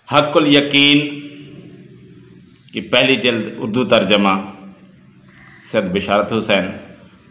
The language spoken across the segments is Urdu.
حق الیقین کی پہلی جلد اردو ترجمہ سید بشارت حسین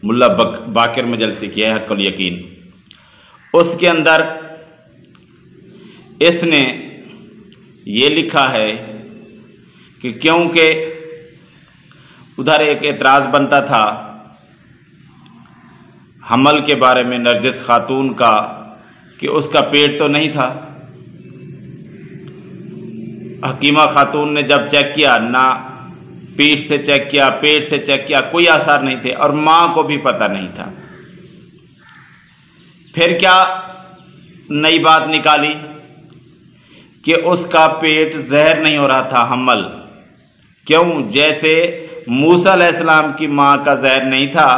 ملا باقر مجلسی کی ہے حق الیقین۔ اس کے اندر اس نے یہ لکھا ہے کہ کیونکہ ادھر ایک اعتراض بنتا تھا حمل کے بارے میں نرجس خاتون کا کہ اس کا پیٹ تو نہیں تھا۔ حکیمہ خاتون نے جب چیک کیا، نہ پیٹھ سے چیک کیا، پیٹ سے چیک کیا، کوئی آثار نہیں تھے اور ماں کو بھی پتہ نہیں تھا۔ پھر کیا نئی بات نکالی کہ اس کا پیٹ ظاہر نہیں ہو رہا تھا حمل، کیوں؟ جیسے موسیٰ علیہ السلام کی ماں کا ظاہر نہیں تھا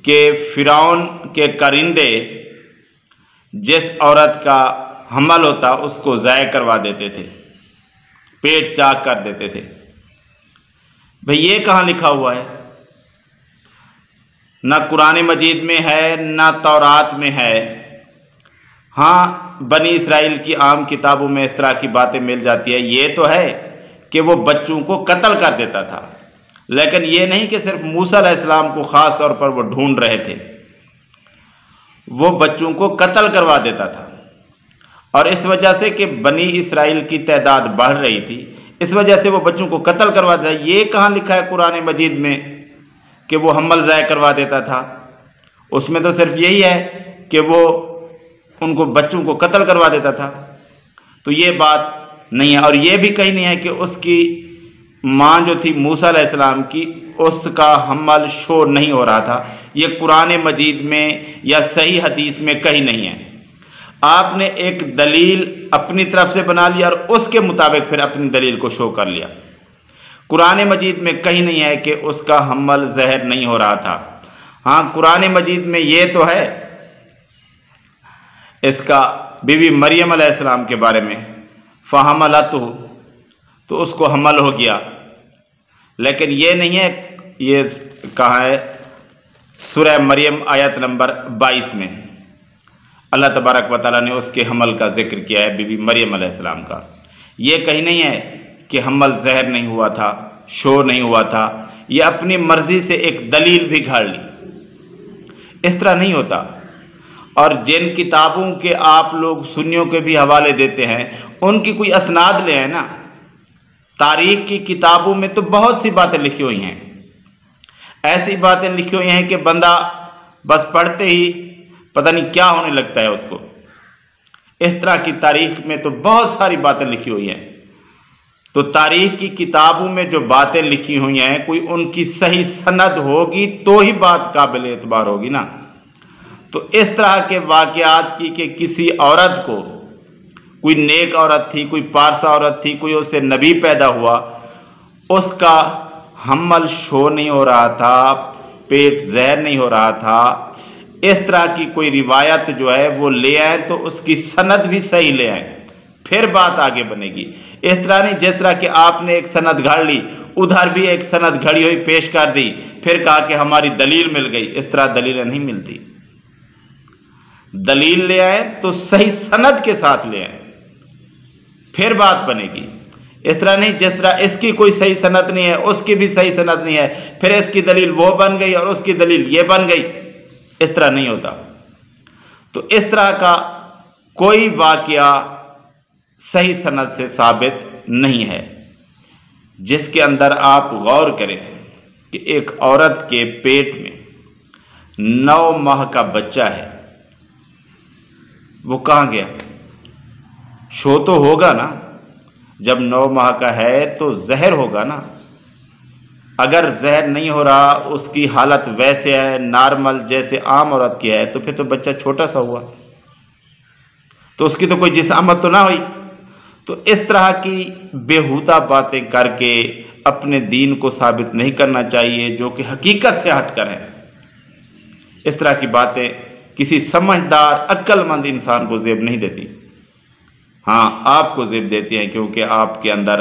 کہ فرعون کے کرندے جس عورت کا حمل ہوتا اس کو ضائع کروا دیتے تھے، پیٹ چاک کر دیتے تھے۔ بھئی یہ کہاں لکھا ہوا ہے؟ نہ قرآن مجید میں ہے نہ تورات میں ہے۔ ہاں بنی اسرائیل کی عام کتابوں میں اس طرح کی باتیں مل جاتی ہے۔ یہ تو ہے کہ وہ بچوں کو قتل کر دیتا تھا، لیکن یہ نہیں کہ صرف موسیٰ علیہ السلام کو خاص طور پر وہ ڈھونڈ رہے تھے، وہ بچوں کو قتل کروا دیتا تھا۔ اور اس وجہ سے کہ بنی اسرائیل کی تعداد بڑھ رہی تھی، اس وجہ سے وہ بچوں کو قتل کروا دیتا تھا۔ یہ کہاں لکھا ہے قرآن مجید میں کہ وہ حمل ضائع کروا دیتا تھا؟ اس میں تو صرف یہی ہے کہ وہ ان کو بچوں کو قتل کروا دیتا تھا۔ تو یہ بات نہیں ہے، اور یہ بھی کہیں نہیں ہے کہ اس کی ماں جو تھی موسیٰ علیہ السلام کی، اس کا حمل شو نہیں ہو رہا تھا۔ یہ قرآن مجید میں یا صحیح حدیث میں کہیں نہیں ہے۔ آپ نے ایک دلیل اپنی طرف سے بنا لیا اور اس کے مطابق پھر اپنی دلیل کو شو کر لیا۔ قرآن مجید میں کہیں نہیں ہے کہ اس کا حمل ظاہر نہیں ہو رہا تھا۔ ہاں قرآن مجید میں یہ تو ہے اس کا بی بی مریم علیہ السلام کے بارے میں، فحملتہ، تو اس کو حمل ہو گیا، لیکن یہ نہیں ہے، یہ کہا ہے سورہ مریم آیت نمبر 22 میں اللہ تبارک و تعالیٰ نے اس کے حمل کا ذکر کیا ہے، بی بی مریم علیہ السلام کا۔ یہ کہیں نہیں ہے کہ حمل ظاہر نہیں ہوا تھا، شو نہیں ہوا تھا۔ یہ اپنی مرضی سے ایک دلیل بھی گھاڑ لی، اس طرح نہیں ہوتا۔ اور جن کتابوں کے آپ لوگ سنیوں کے بھی حوالے دیتے ہیں، ان کی کوئی اسناد لے ہیں نا۔ تاریخ کی کتابوں میں تو بہت سی باتیں لکھی ہوئی ہیں، ایسی باتیں لکھی ہوئی ہیں کہ بندہ بس پڑھتے ہی پتہ نہیں کیا ہونے لگتا ہے اس کو۔ اس طرح کی تاریخ میں تو بہت ساری باتیں لکھی ہوئی ہیں۔ تو تاریخ کی کتابوں میں جو باتیں لکھی ہوئی ہیں، کوئی ان کی صحیح سند ہوگی تو ہی بات قابل اعتبار ہوگی نا۔ تو اس طرح کے واقعات کی کہ کسی عورت کو، کوئی نیک عورت تھی، کوئی پارسا عورت تھی، کوئی اس سے نبی پیدا ہوا، اس کا حمل شو نہیں ہو رہا تھا، پیٹ ظاہر نہیں ہو رہا تھا، اس طرح کی کوئی روایت جو ہے وہ لے آئیں تو اس کی سند بھی صحیح لے آئیں، پھر بات آگے بنے گی۔ اس طرح نہیں جس طرح کہ آپ نے ایک سند گھڑ لی، ادھر بھی ایک سند گھڑی ہوئی پیش کر دی، پھر کہا کہ ہماری دلیل مل گئی۔ اس طرح دلیلیں نہیں ملتی۔ دلیل لے آئیں تو صحیح سند کے ساتھ لے آئیں، پھر بات بنے گی۔ اس طرح نہیں جس طرح اس کی کوئی صحیح سند نہیں ہے، اس کی بھی صحیح سند نہیں ہے، پھر اس کی دلیل وہ بن گئی اور اس کی دلیل یہ بن گئی، اس طرح نہیں ہوتا۔ تو اس طرح کا کوئی واقعہ صحیح سند سے ثابت نہیں ہے، جس کے اندر آپ غور کریں کہ ایک عورت کے پیٹ میں 9 ماہ کا بچہ ہے، وہ کہاں گیا؟ شو تو ہوگا نا، جب 9 ماہ کا ہے تو زہر ہوگا نا۔ اگر زہر نہیں ہو رہا، اس کی حالت ویسے ہے نارمل جیسے عام عورت کی ہے، تو پھر تو بچہ چھوٹا سا ہوا، تو اس کی تو کوئی جسامت تو نہ ہوئی۔ تو اس طرح کی بیہودہ باتیں کر کے اپنے دین کو ثابت نہیں کرنا چاہیے، جو کہ حقیقت سے ہٹ کر ہے۔ اس طرح کی باتیں کسی سمجھدار عقل مند انسان کو زیب نہیں دیتی۔ ہاں آپ کو زیب دیتی ہیں، کیونکہ آپ کے اندر